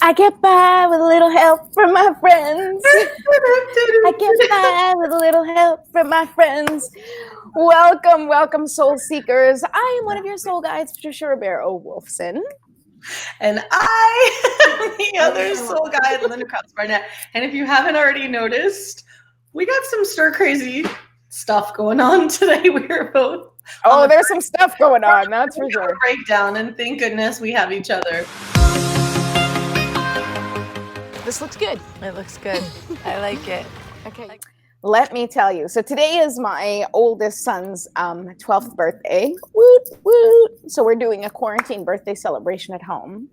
I get by with a little help from my friends. I get by with a little help from my friends. Welcome, welcome, soul seekers. I am one of your soul guides, Patricia Ribeiro Wolfson. And I am the other soul guide, Linda Krause Barnett. And if you haven't already noticed, we got some stir crazy stuff going on today. We're both. Oh, there's some stuff going on, that's for sure. Breakdown, and thank goodness we have each other. This looks good. It looks good. I like it. Okay. Let me tell you. So today is my oldest son's 12th birthday. Woot, woot. So we're doing a quarantine birthday celebration at home.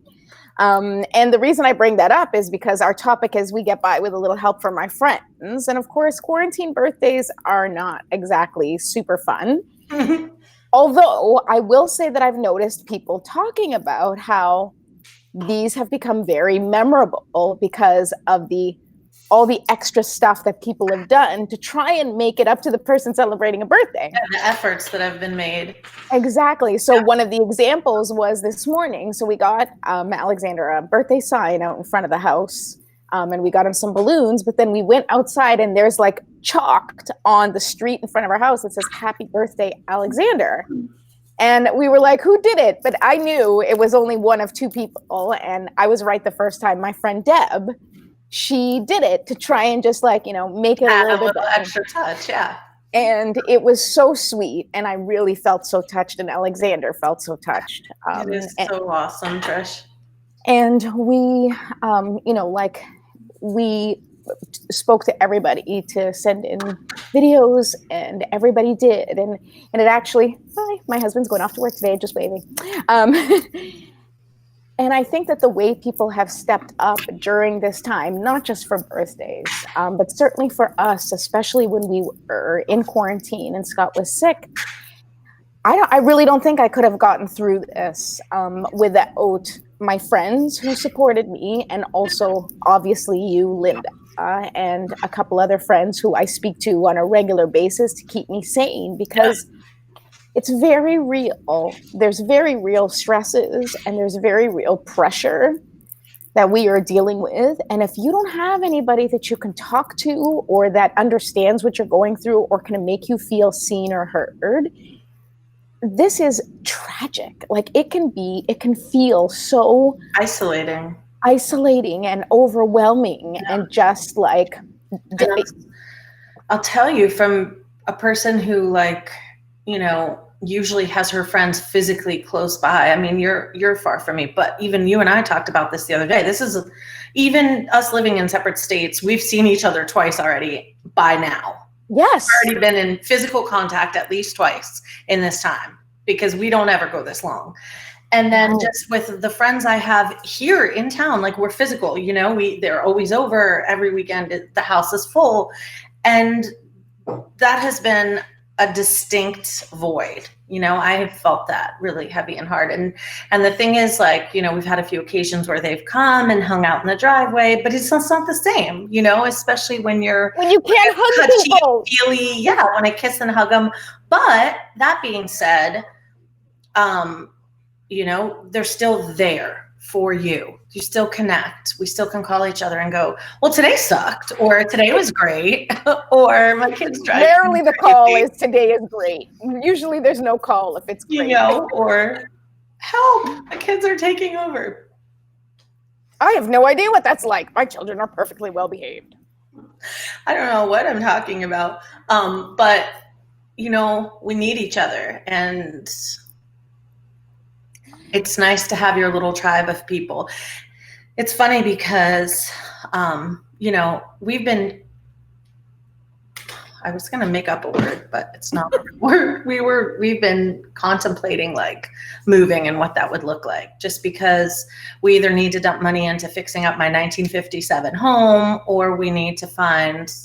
And the reason I bring that up is because our topic is we get by with a little help from my friends. And of course, quarantine birthdays are not exactly super fun. Although I will say that I've noticed people talking about how these have become very memorable because of all the extra stuff that people have done to try and make it up to the person celebrating a birthday. And the efforts that have been made. Exactly. So one of the examples was this morning. So we got Alexander a birthday sign out in front of the house, and we got him some balloons, but then we went outside and there's like chalked on the street in front of our house that says, "Happy birthday, Alexander." And we were like, who did it? But I knew it was only one of two people. And I was right the first time. My friend Deb, she did it to try and just make it Add a little bit extra touch, yeah. And it was so sweet. And I really felt so touched. And Alexander felt so touched. It is so awesome, Trish. And we, we spoke to everybody to send in videos, and everybody did, and it actually, hi, my husband's going off to work today, just waving. And I think that the way people have stepped up during this time, not just for birthdays, but certainly for us, especially when we were in quarantine and Scott was sick, I really don't think I could have gotten through this without my friends who supported me, and also obviously you, Linda, and a couple other friends who I speak to on a regular basis to keep me sane, because it's very real. There's very real stresses and there's very real pressure that we are dealing with. And if you don't have anybody that you can talk to or that understands what you're going through or can make you feel seen or heard, this is tragic. Like it can feel so isolating and overwhelming, and just like, I'll tell you, from a person who usually has her friends physically close by. I mean, you're far from me, but even you and I talked about this the other day. This is even us living in separate states. We've seen each other twice already by now. Yes. We've already been in physical contact at least twice in this time, because we don't ever go this long. And then just with the friends I have here in town, like we're physical, they're always over every weekend. The house is full. And that has been a distinct void. I have felt that really heavy and hard. And the thing is, we've had a few occasions where they've come and hung out in the driveway, but it's not the same, especially when you can't hug people. Want to kiss and hug them. But that being said, they're still there for you. You still connect. We still can call each other and go, well, today sucked, or today was great, or my kids driving. Rarely the call is today is great. Usually there's no call if it's great. Or help, my kids are taking over. I have no idea what that's like. My children are perfectly well behaved. I don't know what I'm talking about. But we need each other, and it's nice to have your little tribe of people. It's funny because, we've been, I was going to make up a word, but it's not a word. We've been contemplating moving and what that would look like, just because we either need to dump money into fixing up my 1957 home, or we need to find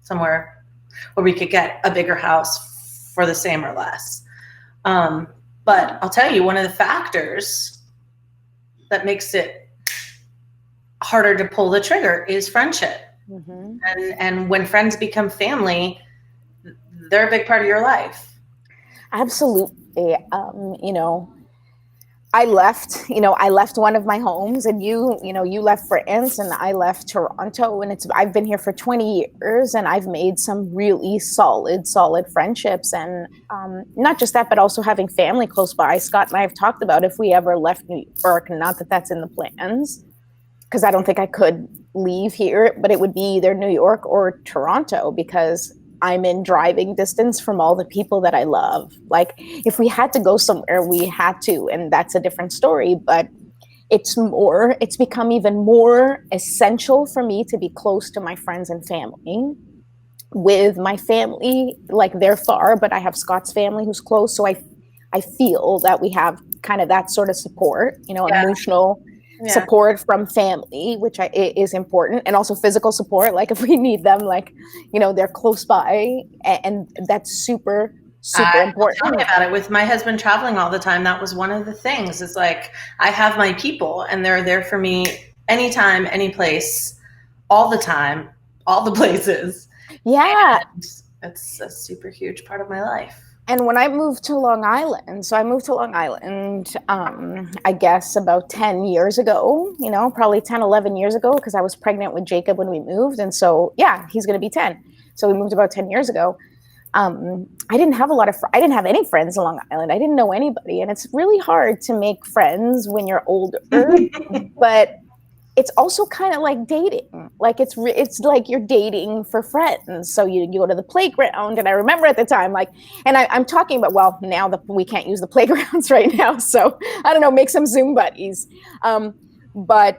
somewhere where we could get a bigger house for the same or less. But I'll tell you, one of the factors that makes it harder to pull the trigger is friendship. Mm-hmm. And when friends become family, they're a big part of your life. Absolutely. I left one of my homes, and you left France, and I left Toronto, and I've been here for 20 years, and I've made some really solid friendships, and not just that, but also having family close by. Scott and I have talked about if we ever left New York, not that that's in the plans, because I don't think I could leave here, but it would be either New York or Toronto, because I'm in driving distance from all the people that I love. Like, if we had to go somewhere, we had to, and that's a different story. But it's become even more essential for me to be close to my friends and family. With my family, like, they're far, but I have Scott's family who's close. So I feel that we have kind of that sort of support, Yeah. emotional Yeah. support from family, which is important, and also physical support. Like, if we need them, like, they're close by, and that's super important. Tell me about it. With my husband traveling all the time, that was one of the things. It's like, I have my people, and they're there for me anytime, any place, all the time, all the places. Yeah. And it's a super huge part of my life. And when I moved to Long Island, I guess about 10 years ago, probably 10, 11 years ago, because I was pregnant with Jacob when we moved. And so, yeah, he's going to be 10. So we moved about 10 years ago. I didn't have I didn't have any friends in Long Island. I didn't know anybody. And it's really hard to make friends when you're older, but it's also kind of like dating. Like, it's like you're dating for friends. So you go to the playground, and I remember at the time, like, and I'm talking about, well, now we can't use the playgrounds right now, so I don't know, make some Zoom buddies. But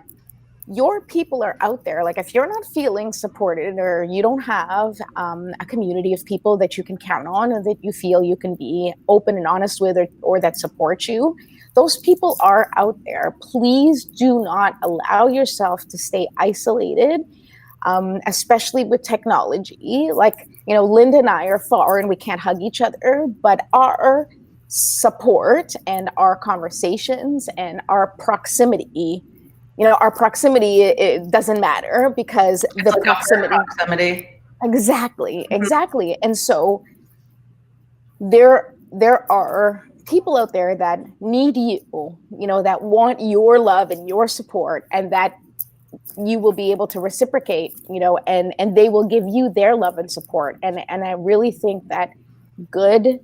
your people are out there. Like, if you're not feeling supported, or you don't have a community of people that you can count on, or that you feel you can be open and honest with, or that support you, those people are out there. Please do not allow yourself to stay isolated, especially with technology. Like, Linda and I are far, and we can't hug each other, but our support and our conversations and our proximity, it doesn't matter, because it's the like proximity. Exactly. And so there are people out there that need you, that want your love and your support, and that you will be able to reciprocate, and they will give you their love and support. And I really think that good,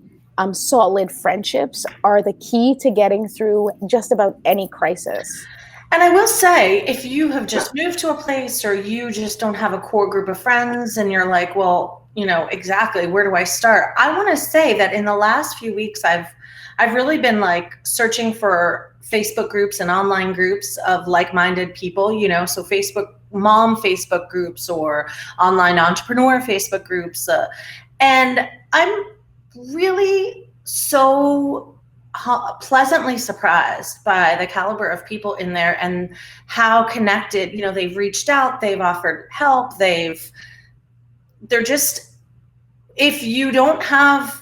solid friendships are the key to getting through just about any crisis. And I will say, if you have just moved to a place, or you just don't have a core group of friends, and you're like, well, exactly, where do I start? I want to say that in the last few weeks, I've really been like searching for Facebook groups and online groups of like-minded people, so mom Facebook groups, or online entrepreneur Facebook groups. And I'm really so pleasantly surprised by the caliber of people in there, and how connected, they've reached out, they've offered help, they're just, if you don't have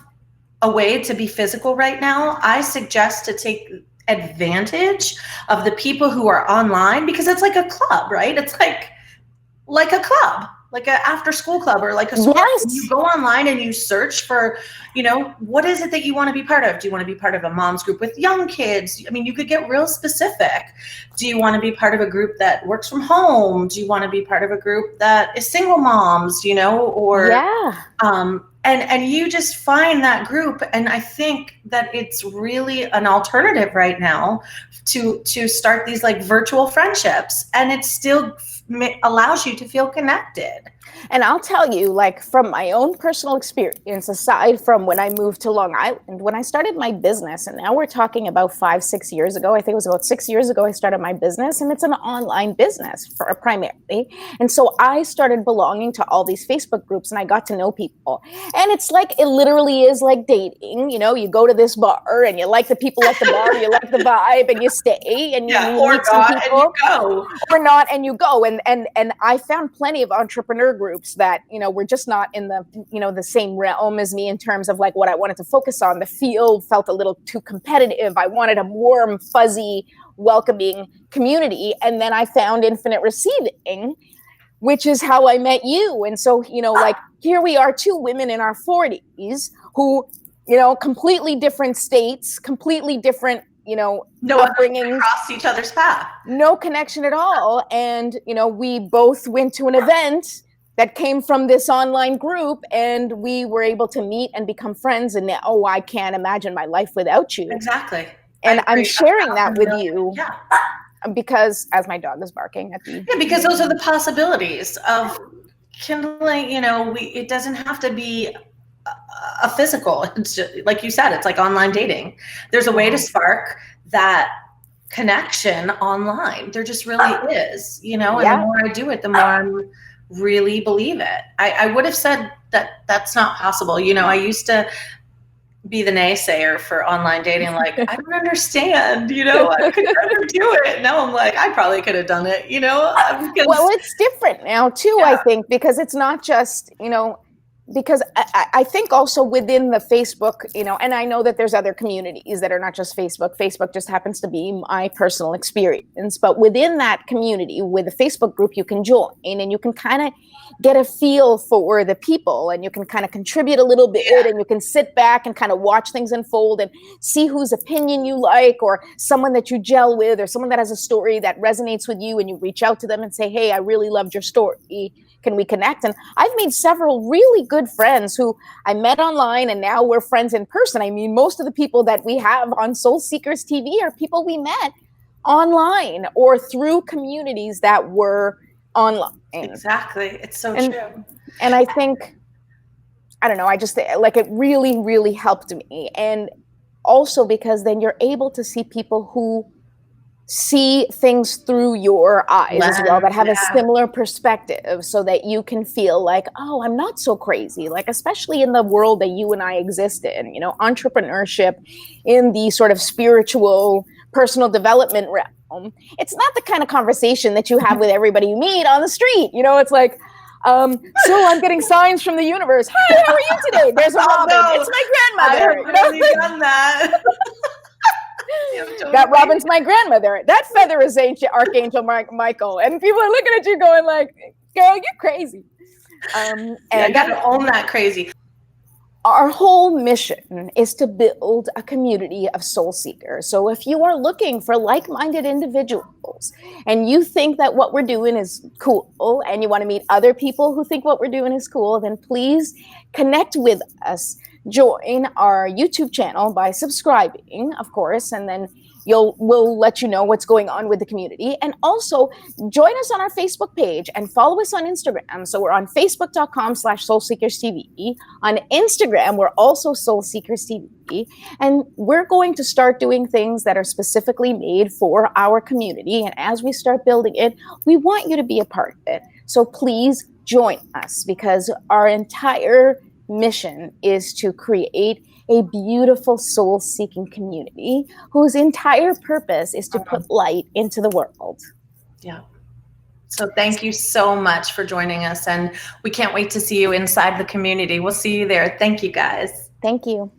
a way to be physical right now, I suggest to take advantage of the people who are online, because it's like a club, right? It's like a club, like an after school club, or like a school. Yes. You go online and you search for, what is it that you want to be part of? Do you want to be part of a mom's group with young kids? I mean, you could get real specific. Do you want to be part of a group that works from home? Do you want to be part of a group that is single moms, or, yeah. And you just find that group. And I think that it's really an alternative right now to start these like virtual friendships, and it still allows you to feel connected. And I'll tell you, like, from my own personal experience, aside from when I moved to Long Island, when I started my business, and now we're talking about 5-6 years ago, I think it was about 6 years ago I started my business, and it's an online business primarily. And so I started belonging to all these Facebook groups, and I got to know people. And it's like, it literally is like dating. You go to this bar, and you like the people at the bar, you like the vibe, and you stay, and you meet some people, and you go. Or not, and you go. And I found plenty of entrepreneur groups that were just not in the the same realm as me in terms of like what I wanted to focus on. The field felt a little too competitive. I wanted a warm, fuzzy, welcoming community. And then I found Infinite Receiving, which is how I met you. And so like, here we are, two women in our 40s who completely different states, completely different no upbringings, crossed each other's path, no connection at all. And, we both went to an event that came from this online group, and we were able to meet and become friends. And now, I can't imagine my life without you. Exactly. And I'm sharing that with you. Yeah. Because, as my dog is barking at the... Yeah, because those are the possibilities of kindling, it doesn't have to be a physical. It's just, like you said, it's like online dating. There's a way to spark that connection online. There just really is, and the more I do it, the more I'm really believe it. I would have said that that's not possible. I used to be the naysayer for online dating. Like, I don't understand, I could never do it. Now I'm like, I probably could have done it, because... Well, it's different now too, I think, because it's not just, because I think also within the Facebook, and I know that there's other communities that are not just Facebook. Facebook just happens to be my personal experience. But within that community, with a Facebook group, you can join and you can kind of get a feel for the people, and you can kind of contribute a little bit, and you can sit back and kind of watch things unfold and see whose opinion you like, or someone that you gel with, or someone that has a story that resonates with you, and you reach out to them and say, hey, I really loved your story. Can we connect? And I've made several really good friends who I met online, and now we're friends in person. I mean, most of the people that we have on Soul Seekers TV are people we met online or through communities that were online. Exactly. It's so true. And I think, I don't know, I just like it really, really helped me. And also because then you're able to see people who see things through your eyes as well, that have a similar perspective, so that you can feel like, oh, I'm not so crazy. Like, especially in the world that you and I exist in, entrepreneurship, in the sort of spiritual, personal development realm. It's not the kind of conversation that you have with everybody you meet on the street. It's like, so I'm getting signs from the universe. Hi, how are you today? There's a Robin. No, it's my grandmother. I have really done that. That Robin's my grandmother. That feather is Archangel Michael. And people are looking at you going like, girl, you're crazy. And I gotta own that crazy. Our whole mission is to build a community of soul seekers. So if you are looking for like-minded individuals and you think that what we're doing is cool, and you want to meet other people who think what we're doing is cool, then please connect with us. Join our YouTube channel by subscribing, of course, and then we'll let you know what's going on with the community. And also join us on our Facebook page and follow us on Instagram. So we're on facebook.com/soulseekerstv. On Instagram, we're also Soul Seekers TV. And we're going to start doing things that are specifically made for our community. And as we start building it, we want you to be a part of it. So please join us, because our entire mission is to create a beautiful soul-seeking community whose entire purpose is to put light into the world. Yeah. So thank you so much for joining us, and we can't wait to see you inside the community. We'll see you there. Thank you, guys. Thank you.